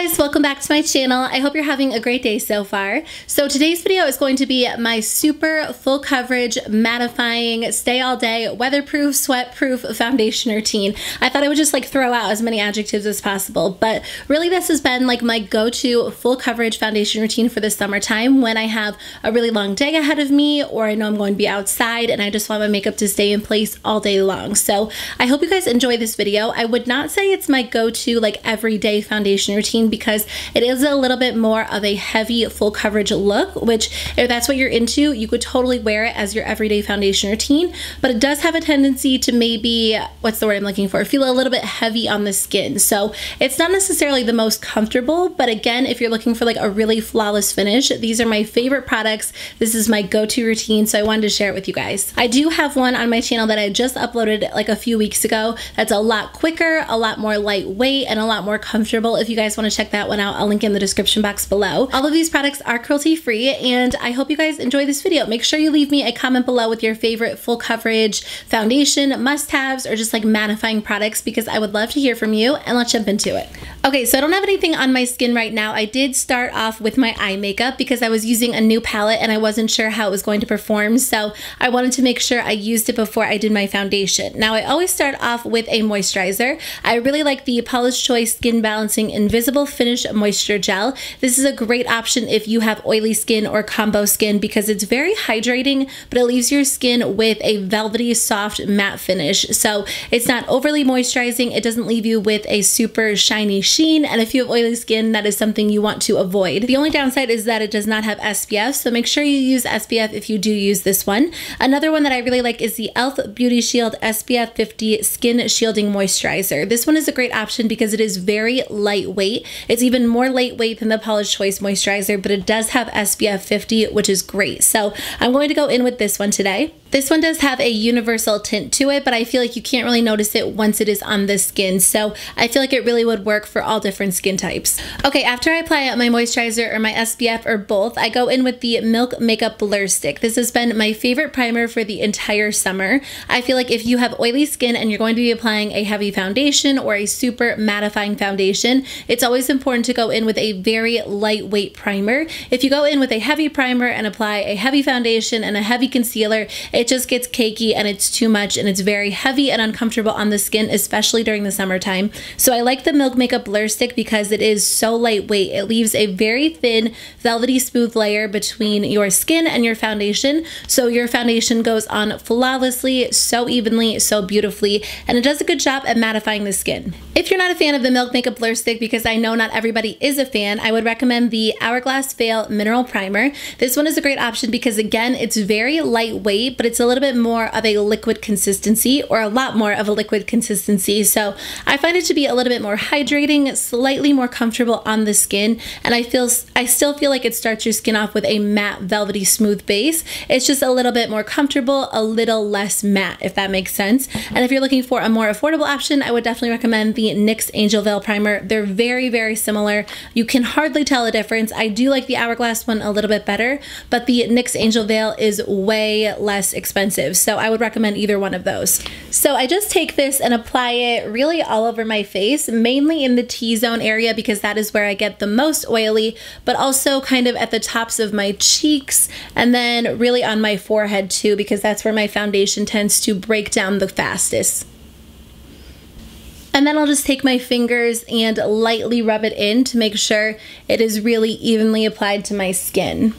guys, welcome back to my channel. I hope you're having a great day so far. So today's video is going to be my super full coverage, mattifying, stay all day, weatherproof, sweatproof foundation routine. I thought I would just like throw out as many adjectives as possible, but really this has been like my go-to full coverage foundation routine for the summertime when I have a really long day ahead of me, or I know I'm going to be outside and I just want my makeup to stay in place all day long. So I hope you guys enjoy this video. I would not say it's my go-to like everyday foundation routine because it is a little bit more of a heavy full coverage look, which if that's what you're into, you could totally wear it as your everyday foundation routine, but it does have a tendency to maybe, what's the word I'm looking for, feel a little bit heavy on the skin. So it's not necessarily the most comfortable, but again, if you're looking for like a really flawless finish, these are my favorite products. This is my go-to routine, so I wanted to share it with you guys. I do have one on my channel that I just uploaded like a few weeks ago that's a lot quicker, a lot more lightweight, and a lot more comfortable. If you guys want to check that one out, I'll link in the description box below. All of these products are cruelty-free, and I hope you guys enjoy this video. Make sure you leave me a comment below with your favorite full coverage foundation must-haves or just like mattifying products, because I would love to hear from you, and let's jump into it. Okay, so I don't have anything on my skin right now. I did start off with my eye makeup because I was using a new palette and I wasn't sure how it was going to perform, so I wanted to make sure I used it before I did my foundation. Now I always start off with a moisturizer. I really like the Paula's Choice Skin Balancing Invisible Finish Moisture Gel. This is a great option if you have oily skin or combo skin because it's very hydrating, but it leaves your skin with a velvety, soft, matte finish. So it's not overly moisturizing. It doesn't leave you with a super shiny sheen, and if you have oily skin, that is something you want to avoid. The only downside is that it does not have SPF, so make sure you use SPF if you do use this one. Another one that I really like is the e.l.f. Beauty Shield SPF 50 Skin Shielding Moisturizer. This one is a great option because it is very lightweight. It's even more lightweight than the Paula's Choice moisturizer, but it does have SPF 50, which is great. So I'm going to go in with this one today. This one does have a universal tint to it, but I feel like you can't really notice it once it is on the skin. So I feel like it really would work for all different skin types. Okay, after I apply my moisturizer or my SPF or both, I go in with the Milk Makeup Blur Stick. This has been my favorite primer for the entire summer. I feel like if you have oily skin and you're going to be applying a heavy foundation or a super mattifying foundation, it's always important to go in with a very lightweight primer. If you go in with a heavy primer and apply a heavy foundation and a heavy concealer, it just gets cakey and it's too much and it's very heavy and uncomfortable on the skin, especially during the summertime. So I like the Milk Makeup Blur Stick because it is so lightweight. It leaves a very thin, velvety smooth layer between your skin and your foundation, so your foundation goes on flawlessly, so evenly, so beautifully, and it does a good job at mattifying the skin. If you're not a fan of the Milk Makeup Blur Stick, because I know not everybody is a fan, I would recommend the Hourglass Veil Mineral Primer. This one is a great option because again, it's very lightweight, but it's a little bit more of a liquid consistency, or a lot more of a liquid consistency. So I find it to be a little bit more hydrating, slightly more comfortable on the skin, and I still feel like it starts your skin off with a matte, velvety, smooth base. It's just a little bit more comfortable, a little less matte, if that makes sense. And if you're looking for a more affordable option, I would definitely recommend the NYX Angel Veil Primer. They're very, very similar. You can hardly tell a difference. I do like the Hourglass one a little bit better, but the NYX Angel Veil is way less expensive, so I would recommend either one of those. So I just take this and apply it really all over my face, mainly in the T-zone area because that is where I get the most oily, but also kind of at the tops of my cheeks and then really on my forehead too, because that's where my foundation tends to break down the fastest. And then I'll just take my fingers and lightly rub it in to make sure it is really evenly applied to my skin.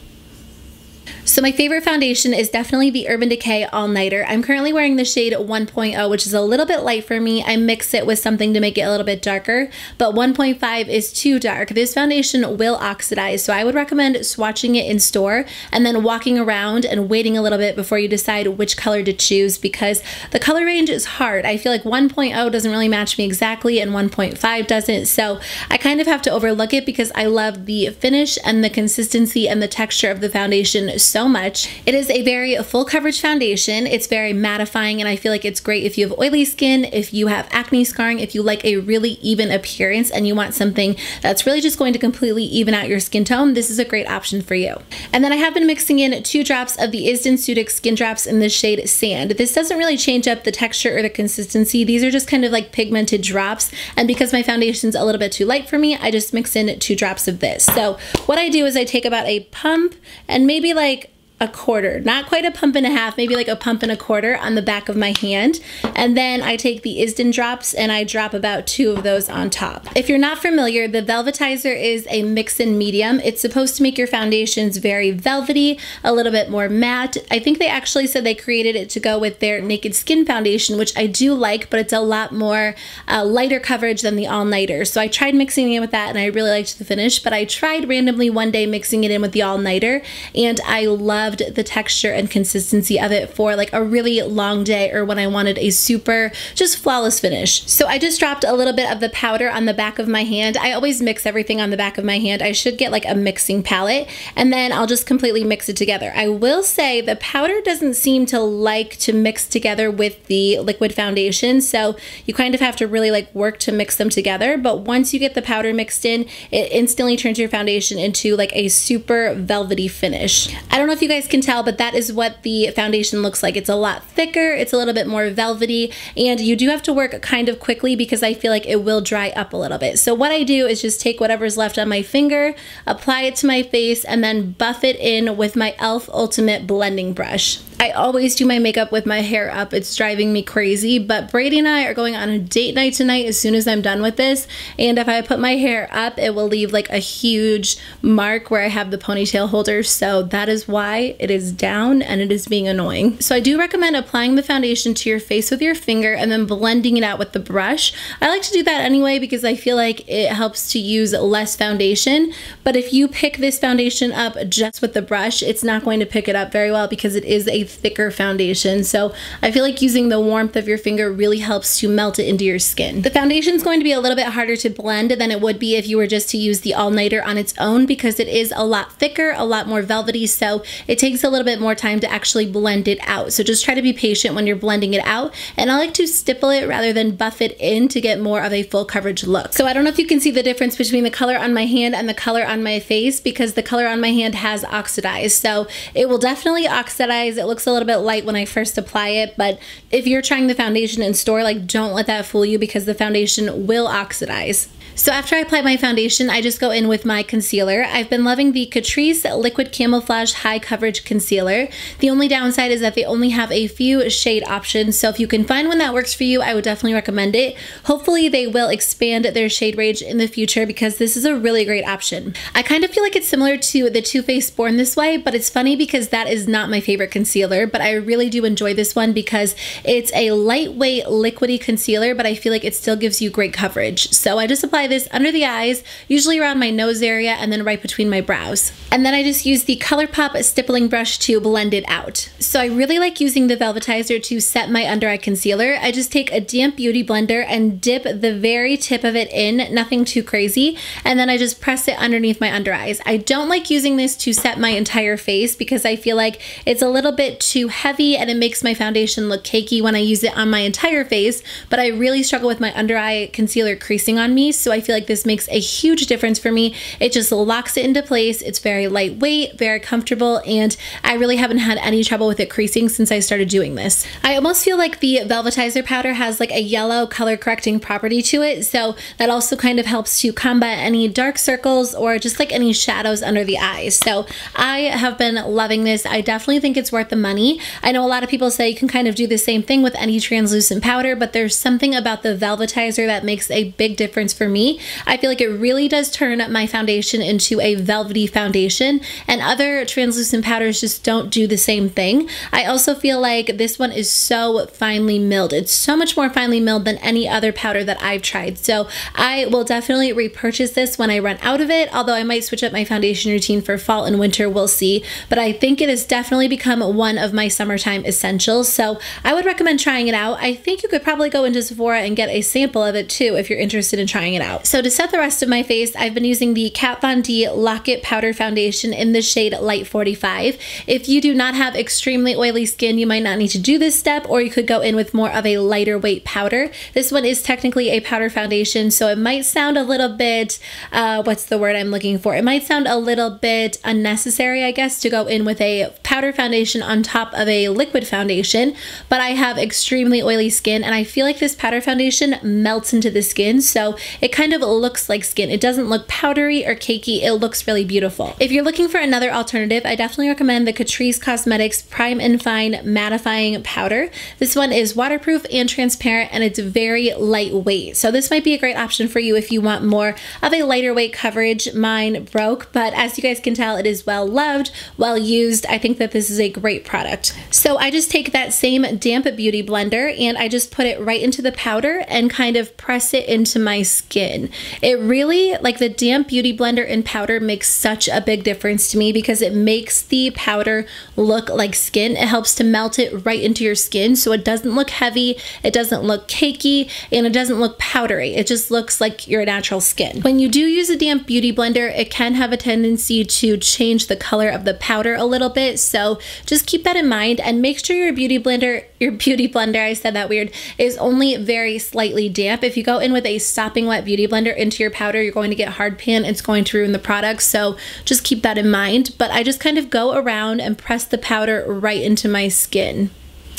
So my favorite foundation is definitely the Urban Decay All Nighter. I'm currently wearing the shade 1.0, which is a little bit light for me. I mix it with something to make it a little bit darker, but 1.5 is too dark. This foundation will oxidize, so I would recommend swatching it in store and then walking around and waiting a little bit before you decide which color to choose, because the color range is hard. I feel like 1.0 doesn't really match me exactly and 1.5 doesn't, so I kind of have to overlook it because I love the finish and the consistency and the texture of the foundation skin so much. It is a very full coverage foundation. It's very mattifying, and I feel like it's great if you have oily skin, if you have acne scarring, if you like a really even appearance and you want something that's really just going to completely even out your skin tone. This is a great option for you. And then I have been mixing in 2 drops of the Isdinceutics Skin Drops in the shade Sand. This doesn't really change up the texture or the consistency. These are just kind of like pigmented drops, and because my foundation's a little bit too light for me, I just mix in 2 drops of this. So what I do is I take about a pump and maybe like a quarter, not quite a pump and a half, maybe like a pump and a quarter on the back of my hand. And then I take the Isdin drops and I drop about 2 of those on top. If you're not familiar, the Velvetizer is a mix-in medium. It's supposed to make your foundations very velvety, a little bit more matte. I think they actually said they created it to go with their Naked Skin foundation, which I do like, but it's a lot more lighter coverage than the All Nighter. So I tried mixing it with that and I really liked the finish, but I tried randomly one day mixing it in with the All Nighter, and I loved the texture and consistency of it for like a really long day or when I wanted a super just flawless finish. So I just dropped a little bit of the powder on the back of my hand. I always mix everything on the back of my hand. I should get like a mixing palette, and then I'll just completely mix it together. I will say the powder doesn't seem to like to mix together with the liquid foundation, so you kind of have to really like work to mix them together. But once you get the powder mixed in, it instantly turns your foundation into like a super velvety finish. I don't know if you guys can tell, but that is what the foundation looks like. It's a lot thicker, it's a little bit more velvety, and you do have to work kind of quickly because I feel like it will dry up a little bit. So what I do is just take whatever's left on my finger, apply it to my face, and then buff it in with my e.l.f. Ultimate Blending Brush. I always do my makeup with my hair up. It's driving me crazy, but Brady and I are going on a date night tonight as soon as I'm done with this, and if I put my hair up, it will leave like a huge mark where I have the ponytail holder, so that is why it is down and it is being annoying. So I do recommend applying the foundation to your face with your finger and then blending it out with the brush. I like to do that anyway because I feel like it helps to use less foundation, but if you pick this foundation up just with the brush, it's not going to pick it up very well because it is a thicker foundation. So I feel like using the warmth of your finger really helps to melt it into your skin. The foundation is going to be a little bit harder to blend than it would be if you were just to use the All Nighter on its own because it is a lot thicker, a lot more velvety, so it takes a little bit more time to actually blend it out. So just try to be patient when you're blending it out, and I like to stipple it rather than buff it in to get more of a full coverage look. So I don't know if you can see the difference between the color on my hand and the color on my face because the color on my hand has oxidized. So it will definitely oxidize. It looks a little bit light when I first apply it, but if you're trying the foundation in store, like don't let that fool you because the foundation will oxidize. So after I apply my foundation, I just go in with my concealer. I've been loving the Catrice Liquid Camouflage High Coverage Concealer. The only downside is that they only have a few shade options, so if you can find one that works for you, I would definitely recommend it. Hopefully they will expand their shade range in the future because this is a really great option. I kind of feel like it's similar to the Too Faced Born This Way, but it's funny because that is not my favorite concealer, but I really do enjoy this one because it's a lightweight liquidy concealer, but I feel like it still gives you great coverage. So I just apply this under the eyes, usually around my nose area and then right between my brows. And then I just use the ColourPop stippling brush to blend it out. So I really like using the Velvetizer to set my under eye concealer. I just take a damp beauty blender and dip the very tip of it in, nothing too crazy, and then I just press it underneath my under eyes. I don't like using this to set my entire face because I feel like it's a little bit too heavy and it makes my foundation look cakey when I use it on my entire face, but I really struggle with my under eye concealer creasing on me, so I feel like this makes a huge difference for me. It just locks it into place. It's very lightweight, very comfortable, and I really haven't had any trouble with it creasing since I started doing this. I almost feel like the Velvetizer powder has like a yellow color correcting property to it, so that also kind of helps to combat any dark circles or just like any shadows under the eyes. So I have been loving this. I definitely think it's worth the money. I know a lot of people say you can kind of do the same thing with any translucent powder, but there's something about the Velvetizer that makes a big difference for me. I feel like it really does turn my foundation into a velvety foundation, and other translucent powders just don't do the same thing. I also feel like this one is so finely milled. It's so much more finely milled than any other powder that I've tried. So I will definitely repurchase this when I run out of it, although I might switch up my foundation routine for fall and winter, we'll see. But I think it has definitely become one of my summertime essentials, so I would recommend trying it out. I think you could probably go into Sephora and get a sample of it too if you're interested in trying it out. out. So to set the rest of my face, I've been using the Kat Von D Lock-It Powder Foundation in the shade Light 45. If you do not have extremely oily skin, you might not need to do this step, or you could go in with more of a lighter weight powder. This one is technically a powder foundation, so it might sound a little bit, what's the word I'm looking for? It might sound a little bit unnecessary, I guess, to go in with a powder foundation on top of a liquid foundation, but I have extremely oily skin, and I feel like this powder foundation melts into the skin, so it kind of looks like skin. It doesn't look powdery or cakey. It looks really beautiful. If you're looking for another alternative, I definitely recommend the Catrice Cosmetics Prime and Fine Mattifying Powder. This one is waterproof and transparent, and it's very lightweight. So this might be a great option for you if you want more of a lighter weight coverage. Mine broke, but as you guys can tell, it is well loved, well used. I think that this is a great product. So I just take that same damp beauty blender and I just put it right into the powder and kind of press it into my skin. It really, like, the damp beauty blender and powder makes such a big difference to me because it makes the powder look like skin. It helps to melt it right into your skin so it doesn't look heavy, it doesn't look cakey, and it doesn't look powdery. It just looks like your natural skin. When you do use a damp beauty blender, it can have a tendency to change the color of the powder a little bit, so just keep that in mind and make sure your beauty blender, I said that weird, is only very slightly damp. If you go in with a sopping wet beauty blender into your powder, you're going to get hard pan. It's going to ruin the product, so just keep that in mind. But I just kind of go around and press the powder right into my skin.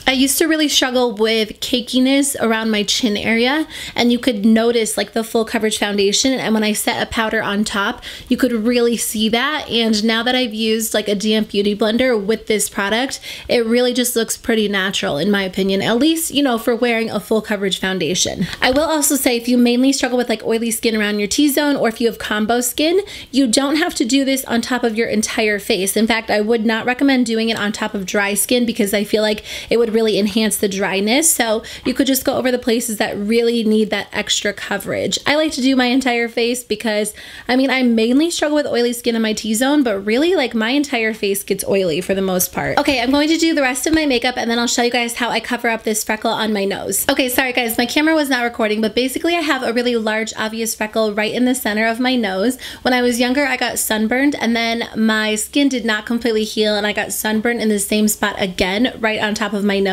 I used to really struggle with cakiness around my chin area, and you could notice like the full coverage foundation, and when I set a powder on top, you could really see that. And now that I've used like a damp beauty blender with this product, it really just looks pretty natural in my opinion, at least, you know, for wearing a full coverage foundation. I will also say if you mainly struggle with like oily skin around your T-zone, or if you have combo skin, you don't have to do this on top of your entire face. In fact, I would not recommend doing it on top of dry skin because I feel like it would really enhance the dryness. So you could just go over the places that really need that extra coverage. I like to do my entire face because, I mean, I mainly struggle with oily skin in my T-zone, but really like my entire face gets oily for the most part. Okay, I'm going to do the rest of my makeup and then I'll show you guys how I cover up this freckle on my nose. Okay, sorry guys, my camera was not recording, but basically I have a really large obvious freckle right in the center of my nose. When I was younger, I got sunburned and then my skin did not completely heal and I got sunburned in the same spot again, right on top of my nose.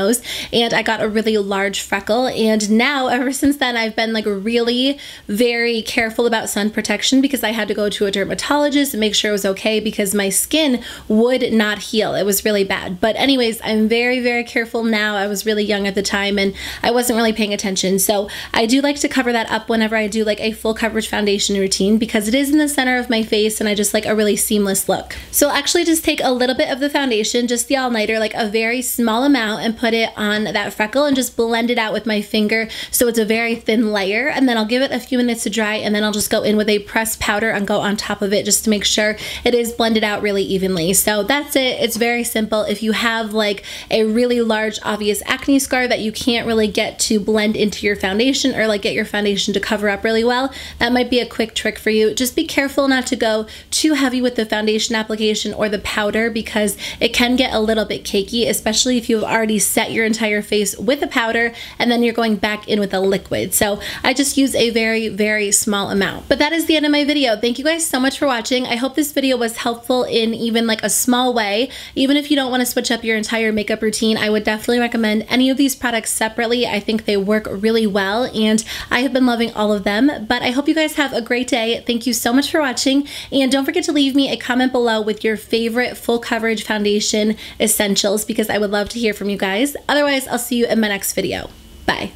And I got a really large freckle, and now ever since then I've been like really very careful about sun protection because I had to go to a dermatologist and make sure it was okay because my skin would not heal. It was really bad. But anyways, I'm very, very careful now. I was really young at the time and I wasn't really paying attention, so I do like to cover that up whenever I do like a full coverage foundation routine because it is in the center of my face and I just like a really seamless look. So I'll actually just take a little bit of the foundation, just the all-nighter, like a very small amount, and put it on that freckle and just blend it out with my finger so it's a very thin layer, and then I'll give it a few minutes to dry and then I'll just go in with a pressed powder and go on top of it just to make sure it is blended out really evenly. So that's it. It's very simple. If you have like a really large obvious acne scar that you can't really get to blend into your foundation or like get your foundation to cover up really well, that might be a quick trick for you. Just be careful not to go too heavy with the foundation application or the powder because it can get a little bit cakey, especially if you've already set your entire face with a powder and then you're going back in with a liquid. So I just use a very, very small amount. But that is the end of my video. Thank you guys so much for watching. I hope this video was helpful in even like a small way. Even if you don't want to switch up your entire makeup routine, I would definitely recommend any of these products separately. I think they work really well and I have been loving all of them. But I hope you guys have a great day. Thank you so much for watching, and don't forget to leave me a comment below with your favorite full coverage foundation essentials because I would love to hear from you guys. Otherwise, I'll see you in my next video. Bye.